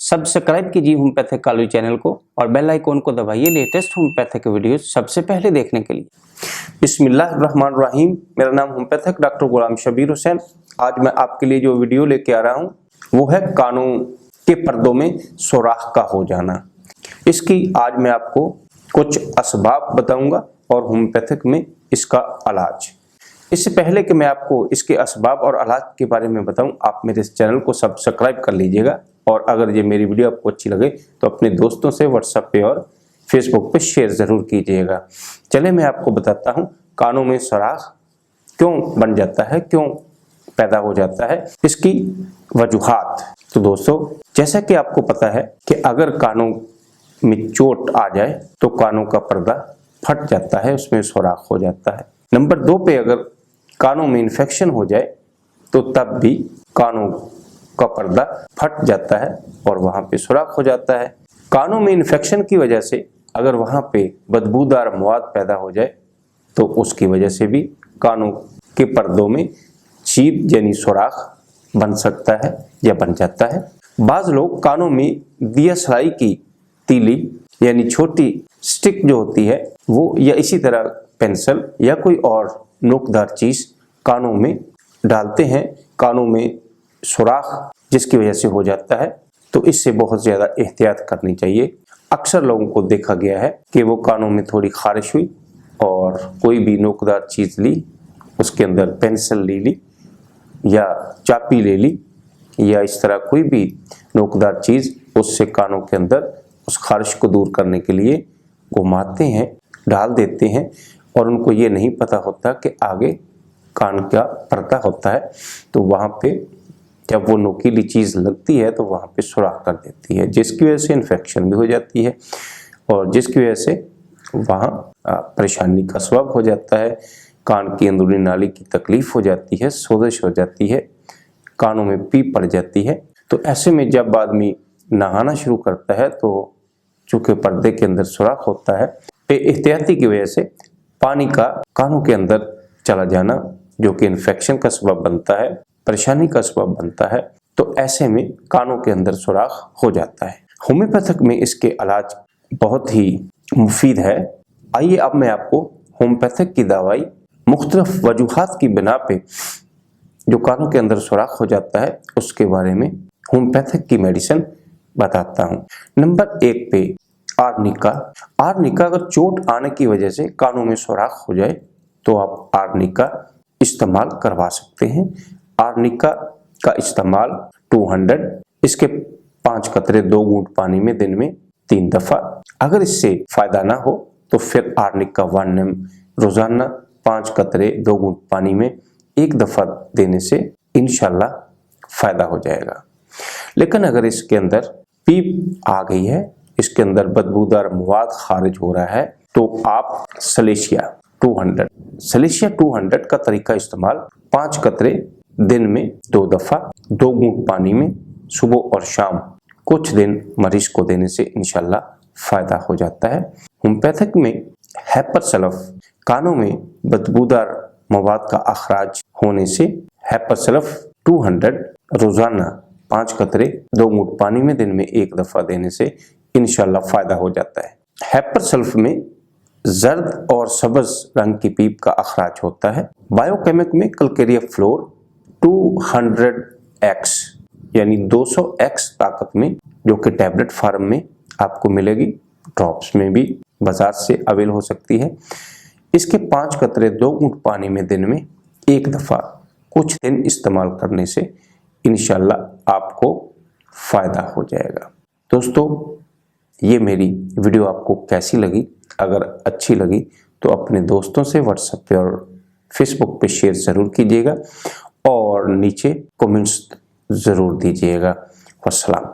Subscribe कीजिए homeopathic Kalu channel को और बेल आइकॉन को दबाइए लेटेस्ट होम्योपैथिक वीडियो सबसे पहले देखने के लिए। बिस्मिल्लाहिर्रहमानिर्रहीम। मेरा नाम होम्योपैथिक डॉक्टर गुलाम शबीर हुसैन। आज मैं आपके लिए जो वीडियो लेके आ रहा हूँ वो है कानों के पर्दों में सुराख का हो जाना। इसकी आज मैं आपको कुछ असबाब बताऊंगा और होम्योपैथिक में इसका इलाज। इससे पहले कि मैं आपको इसके असबाब और इलाज के बारे में बताऊं, आप मेरे इस चैनल को सब्सक्राइब कर लीजिएगा और अगर ये मेरी वीडियो आपको अच्छी लगे तो अपने दोस्तों से व्हाट्सएप पे और फेसबुक पे शेयर ज़रूर कीजिएगा। चले मैं आपको बताता हूँ कानों में सुराख क्यों बन जाता है, क्यों पैदा हो जाता है, इसकी वजूहात। तो दोस्तों, जैसा कि आपको पता है कि अगर कानों में चोट आ जाए तो कानों का पर्दा फट जाता है, उसमें सुराख हो जाता है। नंबर 2 पे अगर कानों में इन्फेक्शन हो जाए तो तब भी कानों का पर्दा फट जाता है और वहां पे सुराख हो जाता है। कानों में इन्फेक्शन की वजह से अगर वहां पे बदबूदार मवाद पैदा हो जाए तो उसकी वजह से भी कानों के पर्दों में छीद यानी सुराख बन सकता है या बन जाता है। बाज लोग कानों में दिया सलाई की तीली यानी छोटी स्टिक जो होती है वो या इसी तरह पेंसिल या कोई और नोकदार चीज कानों में डालते हैं, कानों में सुराख जिसकी वजह से हो जाता है। तो इससे बहुत ज्यादा एहतियात करनी चाहिए। अक्सर लोगों को देखा गया है कि वो कानों में थोड़ी खारिश हुई और कोई भी नोकदार चीज ली, उसके अंदर पेंसिल ले ली या चापी ले ली या इस तरह कोई भी नोकदार चीज, उससे कानों के अंदर उस खारिश को दूर करने के लिए घुमाते हैं, डाल देते हैं और उनको ये नहीं पता होता कि आगे कान का पर्दा होता है। तो वहाँ पे जब वो नोकीली चीज़ लगती है तो वहाँ पे सुराख कर देती है, जिसकी वजह से इन्फेक्शन भी हो जाती है और जिसकी वजह से वहाँ परेशानी का सबब हो जाता है। कान की अंदरूनी नाली की तकलीफ हो जाती है, सोजिश हो जाती है, कानों में पीप पड़ जाती है। तो ऐसे में जब आदमी नहाना शुरू करता है तो चूंकि पर्दे के अंदर सुराख होता है, एहतियाती की वजह से पानी का कानों के अंदर चला जाना जो कि इन्फेक्शन का सबब बनता है, परेशानी का सबब बनता है। तो ऐसे में कानों के अंदर सुराख हो जाता है। होम्योपैथिक में इसके इलाज बहुत ही मुफीद है। आइए अब मैं आपको होम्योपैथिक की दवाई मुख्तलिफ वजूहात की बिना पे जो कानों के अंदर सुराख हो जाता है उसके बारे में होम्योपैथिक की मेडिसिन बताता हूँ। नंबर 1 पे आर्निका। आर्निका अगर चोट आने की वजह से कानों में सुराख हो जाए तो आप आर्निका इस्तेमाल करवा सकते हैं। आर्निका का इस्तेमाल 200, इसके 5 कतरे 2 घूंट पानी में दिन में 3 दफा। अगर इससे फायदा ना हो तो फिर आर्निका 1 ml रोजाना 5 कतरे 2 घूंट पानी में 1 दफा देने से इंशाल्लाह फायदा हो जाएगा। लेकिन अगर इसके अंदर पीप आ गई है, इसके अंदर बदबूदार मवाद खारिज हो रहा है, तो आप सलेशिया 200 का तरीका इस्तेमाल 5 कतरे दिन में 2 दफा 2 घूंट पानी में सुबह और शाम कुछ दिन मरीज को देने से इंशाल्लाह फायदा हो जाता है। होम्योपैथिक में हैपर सल्फ, कानों में बदबूदार मवाद का अखराज होने से हैपर सल्फ 200 रोजाना 5 कतरे 2 घूंट पानी में दिन में 1 दफा देने से इंशाल्लाह फायदा हो जाता है। हैपर सल्फ में जर्द और सब्ज रंग की पीप का अखराज होता है। बायोकेमिक में कैलकेरिया फ्लोर 200x यानी 200x ताकत में, जो कि टैबलेट फार्म में आपको मिलेगी, ड्रॉप्स में भी बाजार से अवेल हो सकती है। इसके 5 कतरे 2 घूंट पानी में दिन में 1 दफा कुछ दिन इस्तेमाल करने से इंशाल्लाह आपको फायदा हो जाएगा। दोस्तों, ये मेरी वीडियो आपको कैसी लगी? अगर अच्छी लगी तो अपने दोस्तों से व्हाट्सएप पे और फेसबुक पे शेयर ज़रूर कीजिएगा और नीचे कमेंट्स ज़रूर दीजिएगा। वस्सलाम।